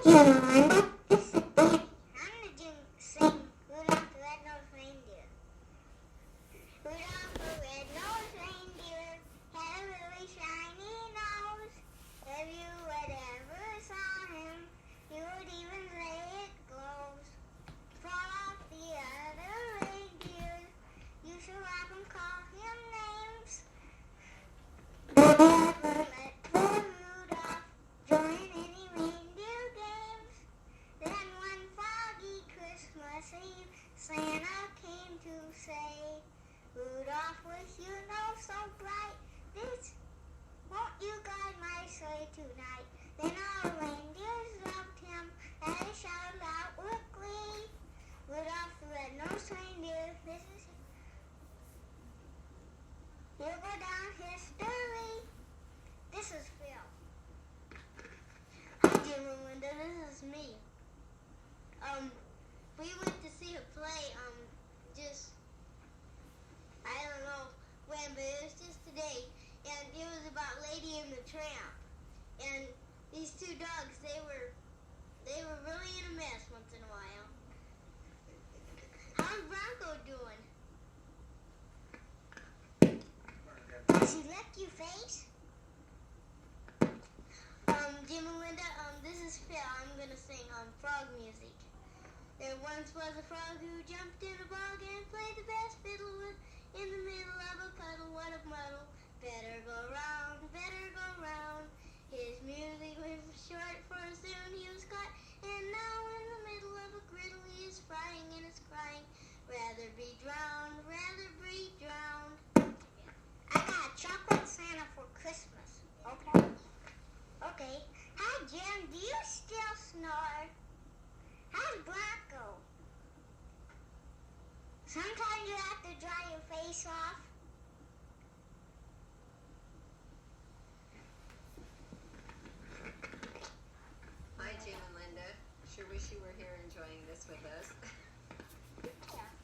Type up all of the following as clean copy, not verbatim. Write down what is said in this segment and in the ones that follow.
sing Rudolph the Red-Nosed Reindeer. Rudolph the red-nosed reindeer had a really shiny nose. If you would ever saw him, you would even say it glows. For all the other reindeers, you should often call him names. Never let poor Rudolph join any reindeer games. Then one foggy Christmas Eve, Santa came to say, Rudolph, with your nose so bright, won't you guide my sleigh tonight? Then all reindeers loved him, and they shouted out with glee, Rudolph the red-nosed reindeer, you'll go down history. This is Phil. Hi, Jim and Linda, this is me. We went to see a play, I don't know when, but it was just today, and it was about Lady and the Tramp, and these two dogs, they were really in a mess once in a while. How's Bronco doing? Does he lick your face? Jim and Linda, this is Phil. I'm gonna sing frog music. There once was a frog who jumped in a bog and played the best fiddle in the middle of a puddle. What a muddle! Better go round, better go round. His music was short, for soon he was caught, and now in the middle of a griddle he is frying and is crying. Rather be drowned, rather be drowned. I got a chocolate Santa for Christmas. Okay. Okay. Hi, Jim. Do you still snore? How's Bronco? Sometimes you have to dry your face off. Hi, Jim and Linda. Sure wish you were here enjoying this with us.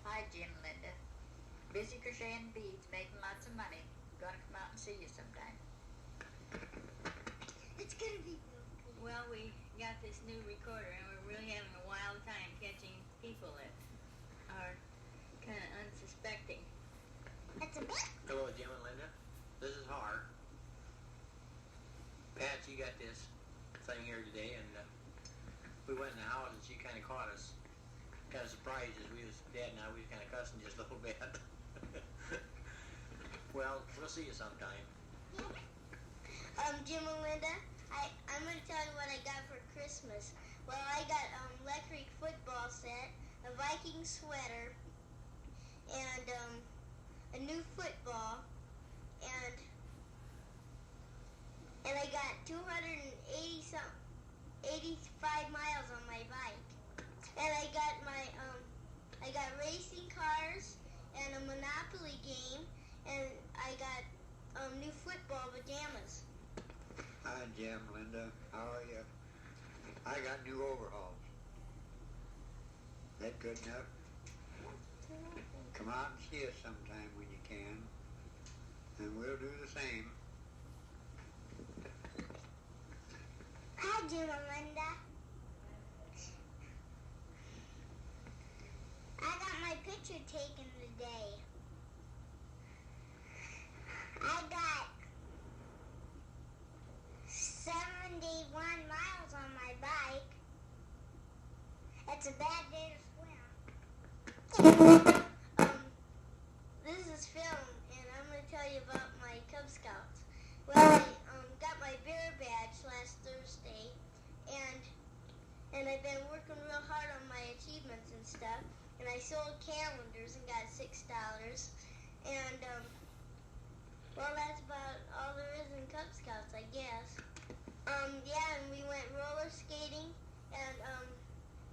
Hi, Jim and Linda. Busy crocheting beads, making lots of money. Gonna come out and see you sometime. It's gonna be Well, we got this new recorder and we're really having a wild time catching people that are kind of unsuspecting. It's a bit. Hello, Jim and Linda. This is Har. Pat, you got this thing here today, and we went in the house and she kind of caught us. Kind of surprised as we was Dad and I, we was kind of cussing just a little bit. Well, we'll see you sometime. Jim and Linda, I'm going to tell you what I got for Christmas. Well, I got electric football set, a Viking sweater, and a new football, and I got 85 miles on my bike. And I got I got racing cars and a Monopoly game, and I got new football pajamas. Hi, Jim, Linda. How are you? I got new overalls. That good enough? Come out and see us sometime when you can, and we'll do the same. Hi, Jim and Linda. I got my picture taken today. I got 71 miles on my bike. It's a bad day to swim. This is Phil, and I'm going to tell you about my Cub Scouts. Well, I got my bear badge last Thursday, and I've been working real hard on my achievements and stuff. And I sold calendars and got $6. And well, that's about all there is in Cub Scouts, I guess. Yeah, and we went roller skating, and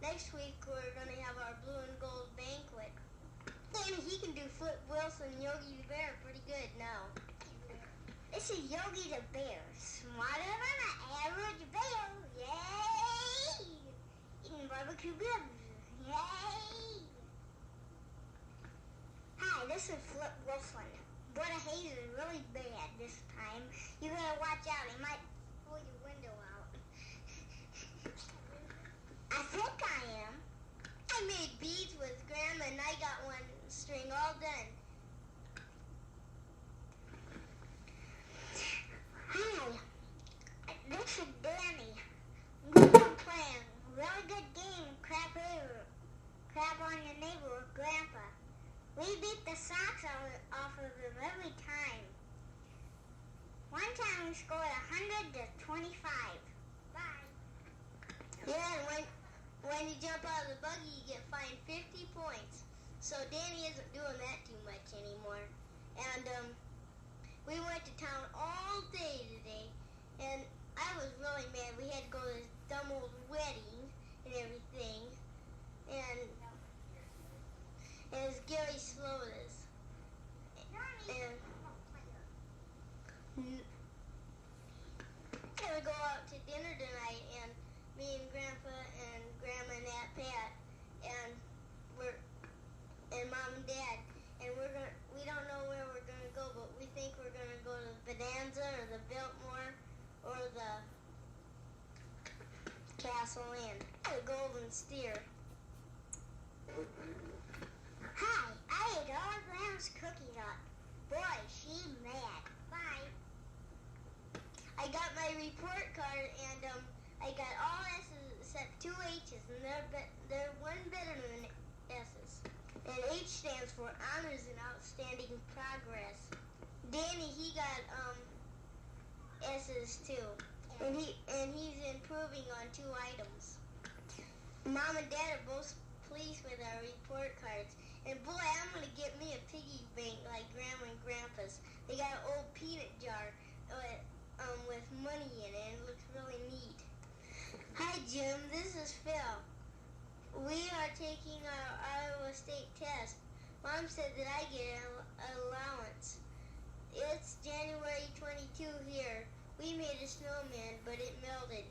next week we're gonna have our blue and gold banquet. And he can do Flip Wilson, Yogi the Bear pretty good now. This is Yogi the Bear, smarter than an average bear. Yay! Eating barbecue ribs. Yay! Hi, this is Flip Wilson. But a haze is really bad this time. You gotta watch out, it might pull your window out. game scored 100-25. Bye. Yeah, and when you jump out of the buggy, you get fined 50 points. So Danny isn't doing that too much anymore. And we went to town all day today, and I was really mad. We had to go to this dumb old wedding and everything, and it was Gary Slovis. And we go out to dinner tonight, and me and Grandpa and Grandma and Aunt Pat and Mom and Dad, and we don't know where we're gonna go, but we think we're gonna go to Bonanza or the Biltmore or the Castle Inn, the Golden Steer. Hi, I ate all Grandma's cookies up. Boy, she mad. Bye. I got my report card, and I got all S's except 2 H's, and they're one better than S's. And H stands for honors and outstanding progress. Danny, he got S's too, and he's improving on 2 items. Mom and Dad are both pleased with our report cards. And boy, I'm gonna get me a piggy bank like Grandma and Grandpa's. They got an old peanut jar with money in it, and it looks really neat. Hi Jim, this is Phil. We are taking our Iowa State test. Mom said that I get an allowance. It's January 22 here. We made a snowman, but it melted.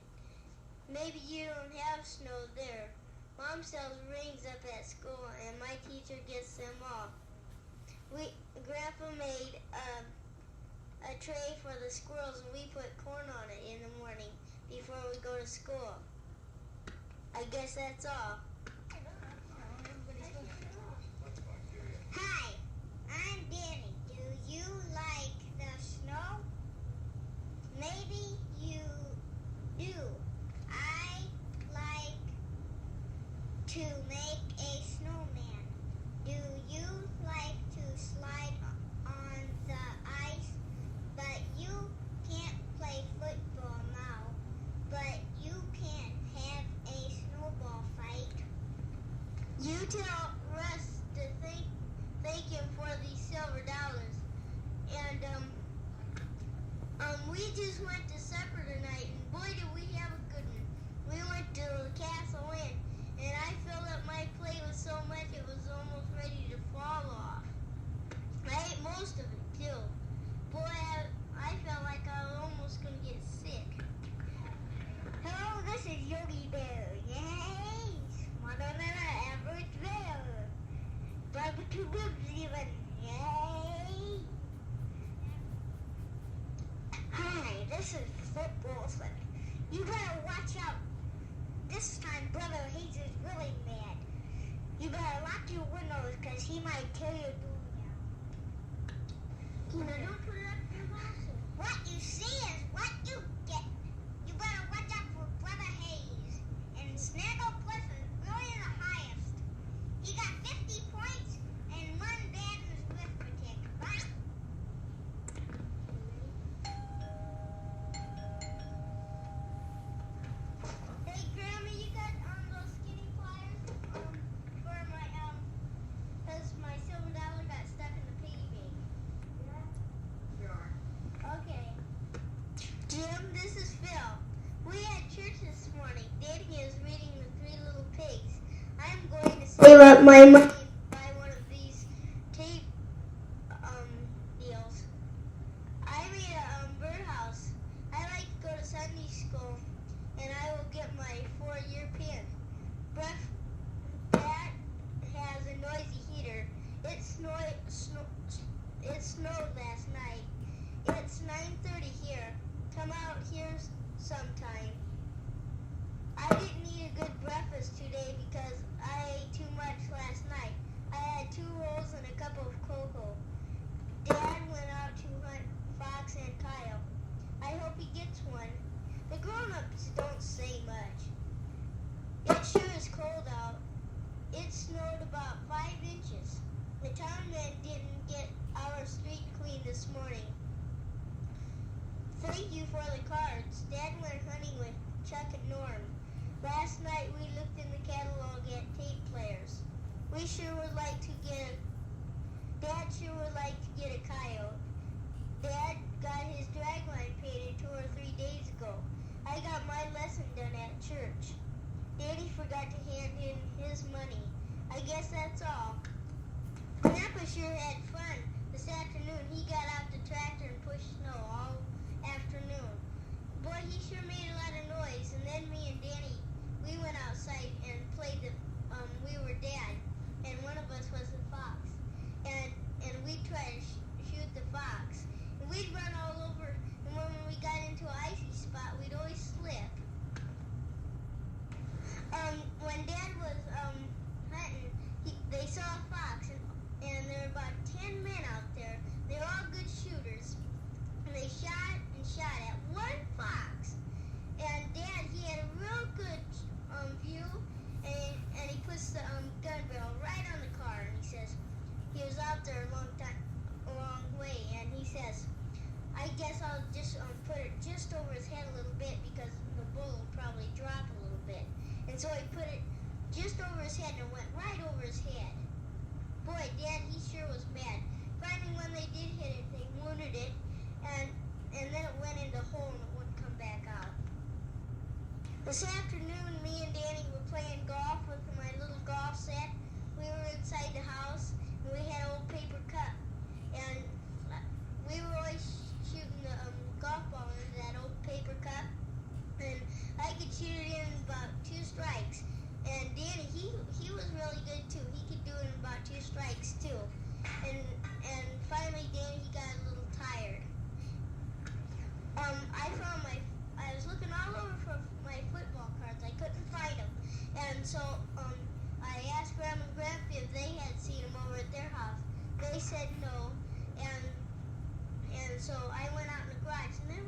Maybe you don't have snow there. Mom sells rings up at school, and my teacher gets them all. Grandpa made a tray for the squirrels, and we put corn on it in the morning before we go to school. I guess that's all. Hi, I'm Danny. Do you like the snow? Maybe you do. I like to make a snowman. Do you like to slide on the ice? But you can't play football now. But you can have a snowball fight. You tell Russ to thank him for these silver dollars. And we just went to supper tonight, and boy did we have a good one. We went to the Castle Inn, and I filled up my plate with so much it was almost ready to fall off. I ate most of it too. Boy, I felt like I was almost gonna get sick. Hello, this is Yogi Bear. Yay! Average bear. Barbecue ribs even. Yay! Hi, this is Flip Wilson. You better watch out. This time, Brother Hayes is really mad. You better lock your windows, because he might tear your door down. Don't put it up your house. What you see is what you get. You better watch out for Brother Hayes. And Snagglepuss is really the highest. He got 50 points and 1 bad in his arithmetic. Bye. Hey, Grandma, you got those skinny pliers for my because my silver dollar got stuck in the piggy bank. Sure. Okay. Jim, this is Phil. We had church this morning. Danny is reading The 3 Little Pigs. I'm going to save up my money and buy one of these tape deals. I made a birdhouse. I like to go to Sunday school, and I will get my 4-year pin. That has a noisy heater. It snowed last night. It's 9:30 here. Come out here sometime. I didn't eat a good breakfast today because I ate too much last night. Thank you for the cards. Dad went hunting with Chuck and Norm. Last night we looked in the catalog at tape players. We sure would like to get Dad sure would like to get a coyote. Dad got his dragline painted 2 or 3 days ago. I got my lesson done at church. Daddy forgot to hand in his money. I guess that's all. Grandpa sure had fun. This afternoon he got out the tractor and pushed snow all afternoon. Boy, he sure made a lot of noise. And then me and Danny, we went outside and played we were Dad, and one of us was the fox. And we'd try to shoot the fox. And we'd run all over, and when we got into an icy spot, we'd always slip. When Dad was hunting, they saw a fox, and there were about 10 men out there. They were all good shooters, and they shot and shot at one fox. And Dad, he had a real good view, and he puts the gun barrel right on the car, and he says, he was out there a long way, and he says, I guess I'll just put it just over his head a little bit because the bullet will probably drop a little bit. And so he put it just over his head and it went right over his head. Boy, Dad, he sure was mad. Finally, when they did hit it, they wounded it, and then it went in the hole and it wouldn't come back out. This afternoon, me and Danny were playing golf with my little golf set. We were inside the house, and we had an old paper cup. And we were always shooting the golf ball into that old paper cup. And I could shoot it in about 2 strikes. And Danny, he was really good too. He could do it in about 2 strikes too. And finally, Danny, he got a little tired. I was looking all over for my football cards. I couldn't find them. And so I asked Grandma and Grandpa if they had seen them over at their house. They said no. And so I went out in the garage, and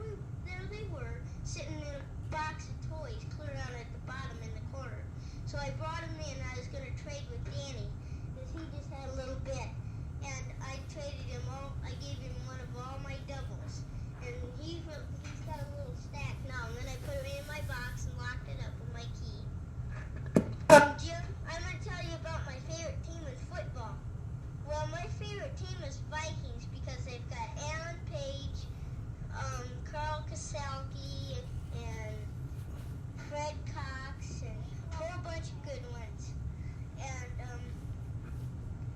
there they were, sitting in a box of toys clear down at the bottom in the corner. So I brought them in. I was going to trade with Danny, because he just had a little bit. And I traded him all. I gave him one of all my doubles. And he's got a little stack now. And then I put it in my box and locked it up with my key. Jim, I'm going to tell you about my favorite team in football. Well, my favorite team is Vikings because they've got Alan Page, Carl Kaselke, and Fred Cox, and a whole bunch of good ones.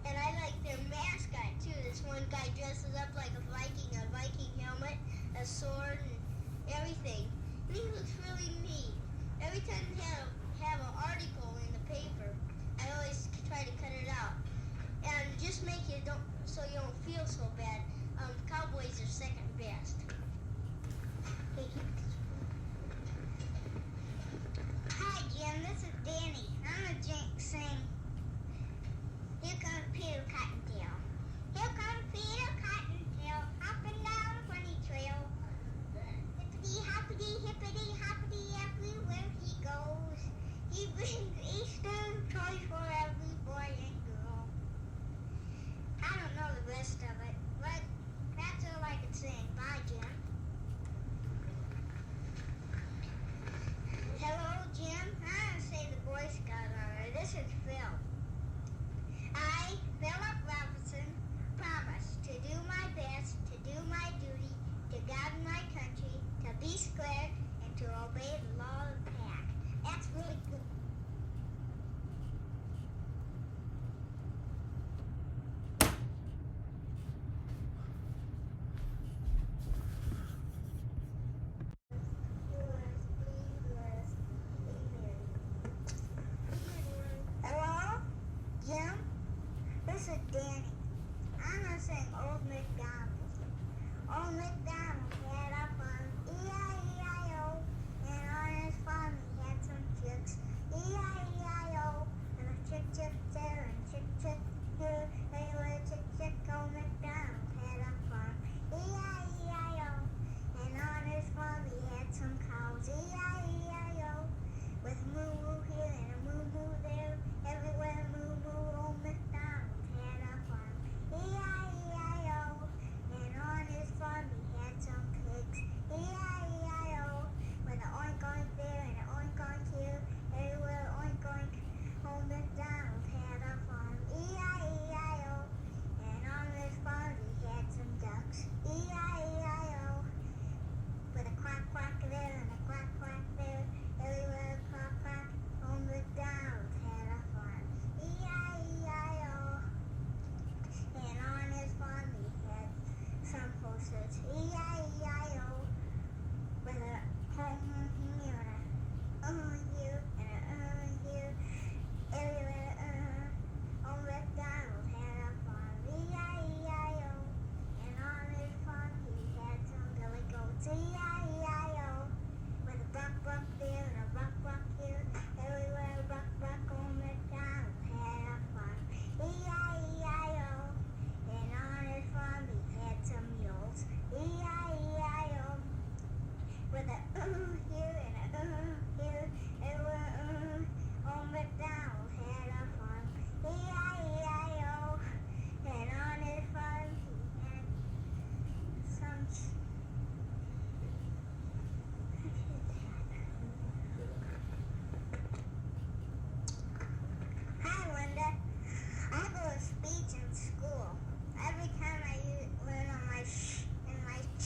And I like their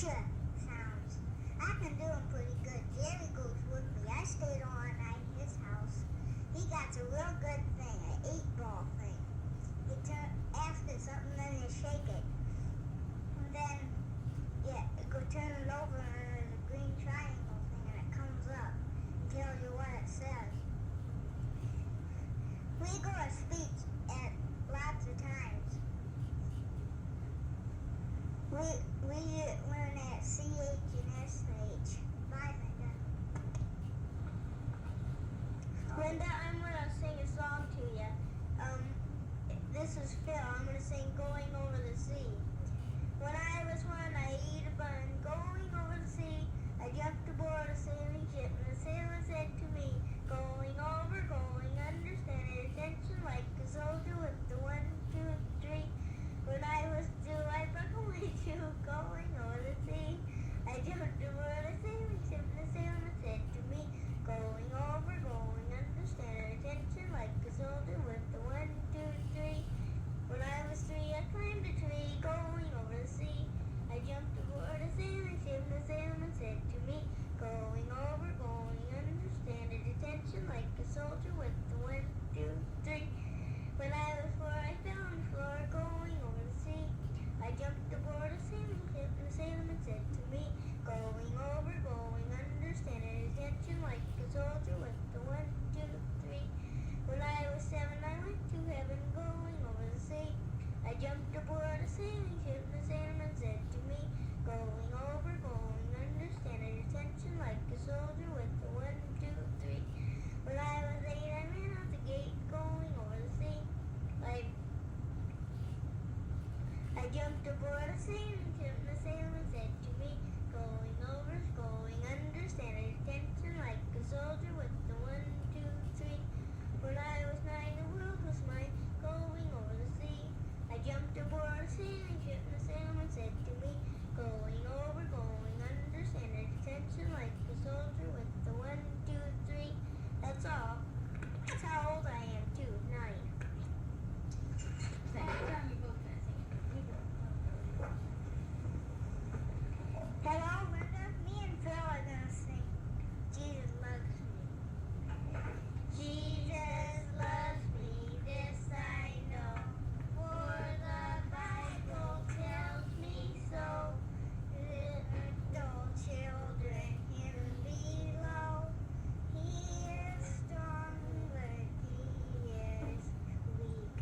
sounds. I can do them pretty good. Jerry goes with me. I stayed all night at his house. He got a real good thing, an 8-ball thing. You ask it something, then you shake it. And then you go turn it over and there's a green triangle thing and it comes up and tells you what it says. We go to speech at lots of times. We learn at CH and SH. Bye, Linda. Linda, I'm gonna sing a song to you. This is Phil. I'm gonna sing "Going Over the Sea." When I was one, I ate a bun. Going over the sea, I jumped aboard a sailing ship, and the sailor said to me, "Going over, going under, stand at attention like a soldier with the 1, 2, 3." When I was through, I buckled my shoe. Going over the sea, I jumped aboard a sailing ship, and the sailor said to me, "Going over, going under, stand at attention like a soldier with the 1, 2, 3." When I was 3, I climbed a tree. Going over the sea, I jumped aboard a sailing ship, and the sailor said to me, "Going over, going under, stand at attention like a soldier with the 1, 2, 3." When I was 4, I fell on the floor. Going over the sea, I jumped aboard a sailing ship, and the sailor said to me, "Going over, going under, stand at attention like a soldier with the 1, 2, 3." When I was 7, I went to heaven. Going over the sea, I jumped aboard a sailing ship, and the sailor said to me, "Going over, going under, stand at attention like a soldier with the 1, 2, 3." When I was 8, I ran out the gate. Going over the sea, I jumped aboard a sailing ship, and the sailor said to me, "Going over, going under, stand at attention like a soldier with the 1, 2, 3." When I was 9, the world was mine. Going over the sea, I jumped aboard a sailing ship, and the sailor said to me, "Going over, going under, stand at attention like a soldier with the 1, 2, 3." That's all. That's how old I am too, 9. Next time you're both gonna sing it. You go. Hello, Linda. Me and Phil are gonna sing "Jesus Loves Me." Jesus loves me, this I know, for the Bible tells me so. Little children him below. He is strong, but he is weak.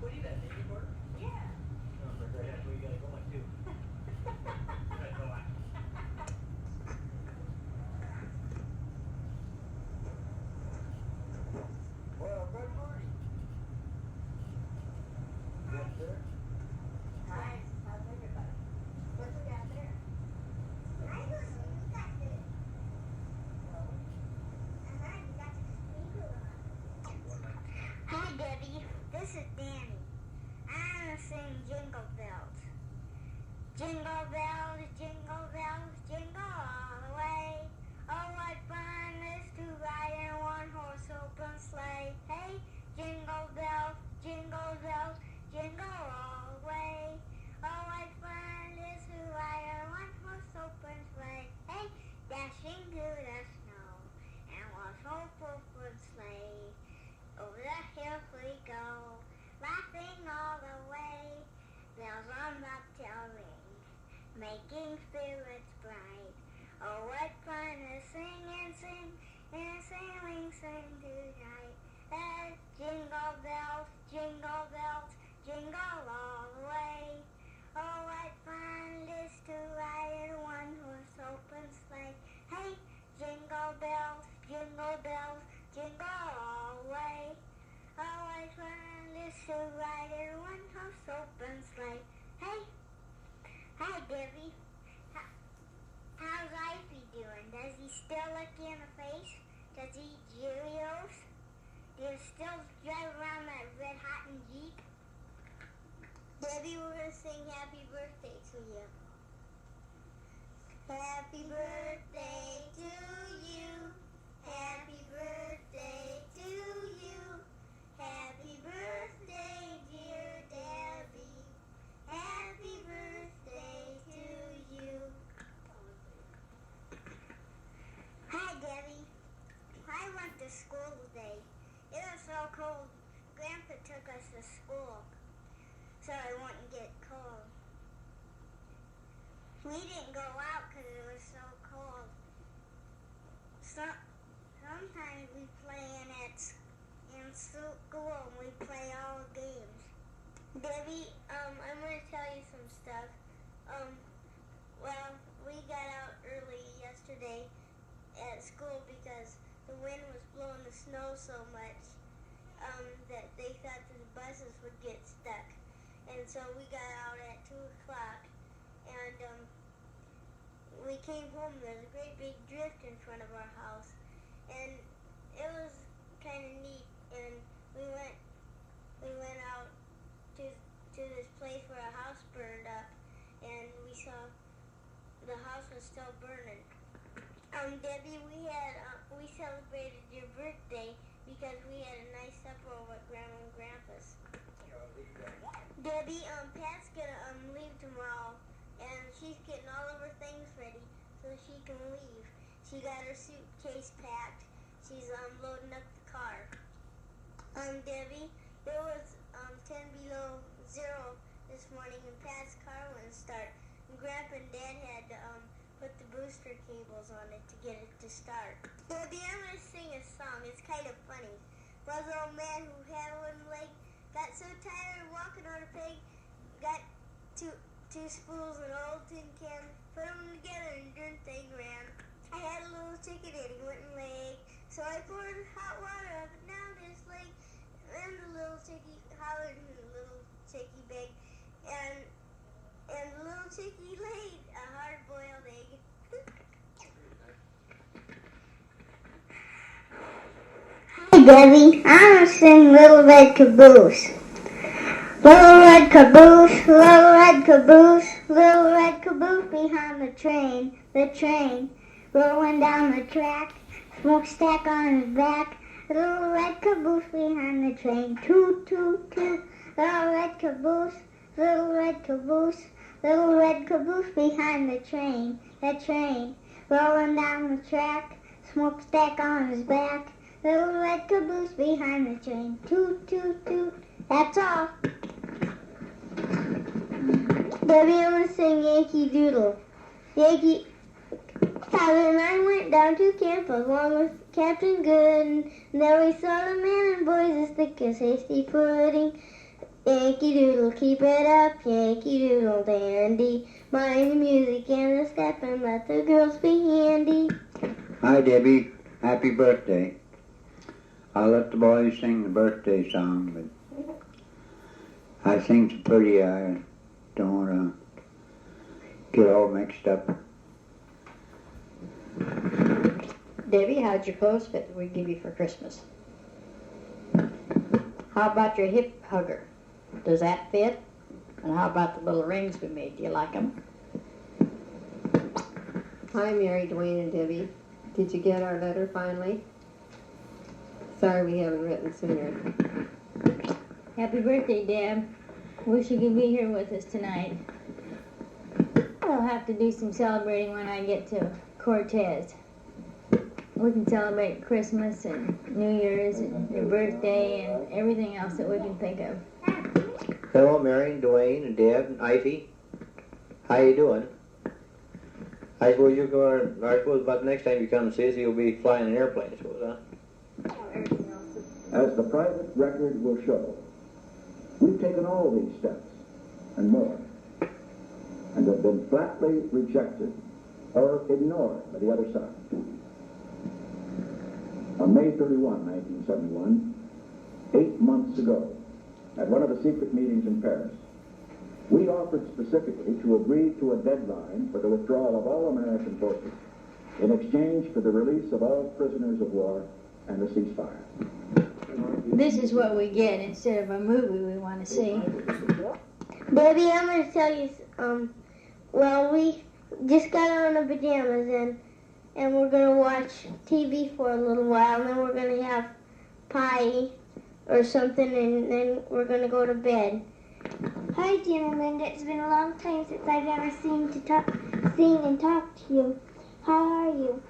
What do you got, baby board? Yeah. No, but right after we gotta go on too. Right, go on. Well, good morning. Yes, sir. Hi, how's everybody? What we got there? I was, you got the, you got the speaker on. Hi, Debbie. This is Danny. I'm gonna sing Jingle Bells. Jingle bells, jingle all the way. Oh, what fun it is to ride in a one-horse open sleigh. Hey, jingle bells, jingle all the way. Oh, what fun it is to ride in a one-horse open sleigh. Hey, dashing through the snow and one-horse open sleigh. Over the hills we go, laughing all the way. Bells on bobtail ring, making spirits bright. Oh, what fun to sing and sing in a sailing sing tonight. Hey, jingle bells, jingle all the way. Oh, what fun it is to ride in a one-horse open sleigh. Hey, jingle bells, jingle all the way. Oh, what fun it is to ride in a one-horse open sleigh. Hey, hi Debbie. How's Ivy doing? Does he still look you in the face? Does he eat Cheerios? Do you still drive around that red hot Jeep? Debbie, we're gonna sing happy birthday to you. Happy birthday to you. Happy birthday to you. Happy birthday, dear Debbie. Happy We didn't go out because it was so cold. Sometimes we play in school and we play all the games. Debbie, I'm going to tell you some stuff. Well, we got out early yesterday at school because the wind was blowing the snow so much that they thought the buses would get stuck. And so we got out at 2 o'clock and we came home. There's a great big drift in front of our house. And it was kind of neat. And we went out to this place where a house burned up. And we saw the house was still burning. Debbie, we celebrated your birthday because we had a nice supper over at Grandma and Grandpa's. Debbie, Pat's gonna leave tomorrow, and she's getting all of her things ready so she can leave. She got her suitcase packed. She's loading up the car. Debbie, there was 10 below zero this morning, and Pat's car wouldn't start. And Grandpa and Dad had to put the booster cables on it to get it to start. Debbie, I'm going to sing a song. It's kind of funny. Was an old man who had one leg, got so tired of walking on a peg, got two spools and an old tin can, put them together and the thing ran. I had a little chicken and he wouldn't lay, so I poured hot water up and down his leg, and the little chickie hollered and the little chickie begged, and the little chickie laid a hard-boiled egg. Hi, Debbie. I'm going to sing Little Red Caboose. Little red caboose, little red caboose, little red caboose behind the train, rolling down the track, smokestack on his back, little red caboose behind the train, toot, toot, toot, little red caboose, little red caboose, little red caboose behind the train, rolling down the track, smokestack on his back, little red caboose behind the train, toot, toot, toot. That's all. Debbie, I'm going to sing Yankee Doodle. Yankee, Father and I went down to camp along with Captain Good, and there we saw the men and boys as thick as hasty pudding. Yankee Doodle, keep it up, Yankee Doodle dandy. Mind the music and the step and let the girls be handy. Hi, Debbie. Happy birthday. I'll let the boys sing the birthday song, but I sing so pretty I don't want to get all mixed up. Debbie, how'd your clothes fit that we give you for Christmas? How about your hip hugger? Does that fit? And how about the little rings we made? Do you like them? Hi, Mary, Dwayne, and Debbie. Did you get our letter finally? Sorry we haven't written sooner. Happy birthday, Deb. Wish you could be here with us tonight. I'll have to do some celebrating when I get to Cortez. We can celebrate Christmas and New Year's and your birthday and everything else that we can think of. Hello, Mary, and Dwayne, and Deb, and Ivy. How you doing? I suppose you're going. I suppose about the next time you come and see us, you'll be flying an airplane. I suppose, huh? As the private record will show, we've taken all these steps and more, and have been flatly rejected or ignored by the other side. On May 31, 1971, 8 months ago, at one of the secret meetings in Paris, we offered specifically to agree to a deadline for the withdrawal of all American forces in exchange for the release of all prisoners of war and a ceasefire. This is what we get instead of a movie we want to see. Debbie, I'm going to tell you, well, we just got on the pajamas and we're going to watch TV for a little while, and then we're going to have pie or something, and then we're going to go to bed. Hi, Jim and Linda. It's been a long time since I've ever seen and talked to you. How are you?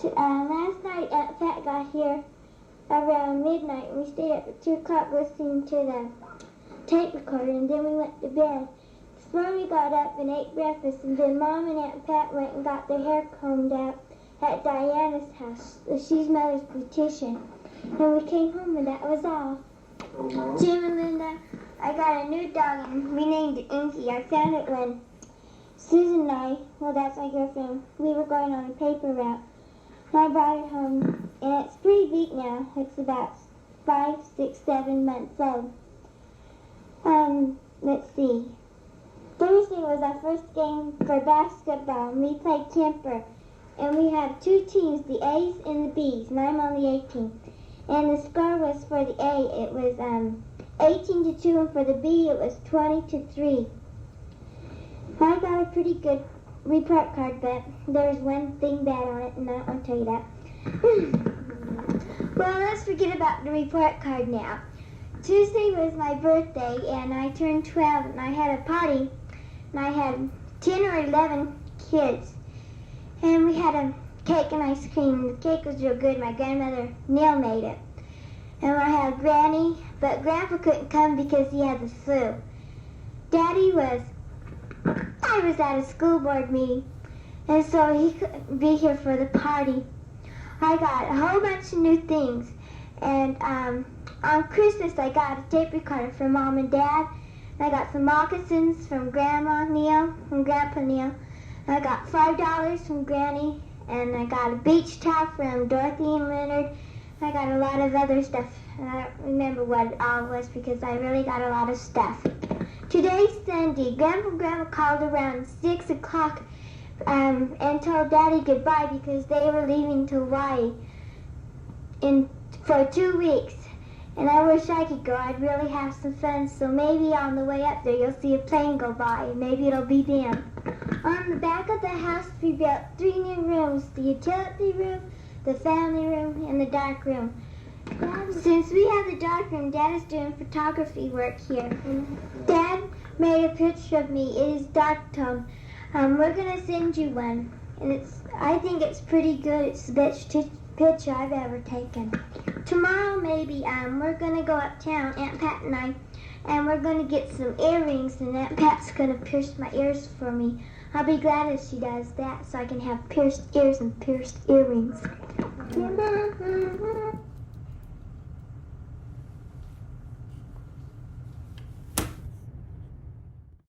Last night, Pat got here around midnight, and we stayed up at 2 o'clock listening to the tape recorder, and then we went to bed. This Before we got up and ate breakfast, and then Mom and Aunt Pat went and got their hair combed out at Diana's house. She's Mother's beautician. And we came home and that was all. Jim and Linda, I got a new dog and we named it Inky. I found it when Susan and I, well that's my girlfriend, we were going on a paper route. And I brought it home and it's pretty big now. It's about 5, 6, 7 months old. Let's see. Thursday was our first game for basketball and we played Kemper. And we have 2 teams, the A's and the B's, and I'm on the A team. And the score was for the A, it was 18-2, and for the B, it was 20-3. I got a pretty good report card, but there's one thing bad on it, and I don't want to tell you that. Well, let's forget about the report card now. Tuesday was my birthday, and I turned 12, and I had a party, and I had 10 or 11 kids. And we had a cake and ice cream. The cake was real good. My grandmother, Neil, made it. And I had Granny, but Grandpa couldn't come because he had the flu. I was at a school board meeting, and so he couldn't be here for the party. I got a whole bunch of new things. And on Christmas, I got a tape recorder from Mom and Dad. And I got some moccasins from Grandma Neil, from Grandpa Neil. I got $5 from Granny, and I got a beach towel from Dorothy and Leonard. I got a lot of other stuff, and I don't remember what it all was because I really got a lot of stuff. Today's Sunday. Grandpa and Grandma called around 6 o'clock and told Daddy goodbye because they were leaving to Hawaii for 2 weeks. And I wish I could go. I'd really have some fun. So maybe on the way up there you'll see a plane go by. And maybe it'll be them. On the back of the house we built 3 new rooms. The utility room, the family room, and the dark room. Since we have the dark room, Dad is doing photography work here. Dad made a picture of me. It is dark tone. We're going to send you one. And I think it's pretty good. It's the best picture I've ever taken. Tomorrow maybe we're going to go uptown, Aunt Pat and I, and we're going to get some earrings, and Aunt Pat's going to pierce my ears for me. I'll be glad if she does that so I can have pierced ears and pierced earrings.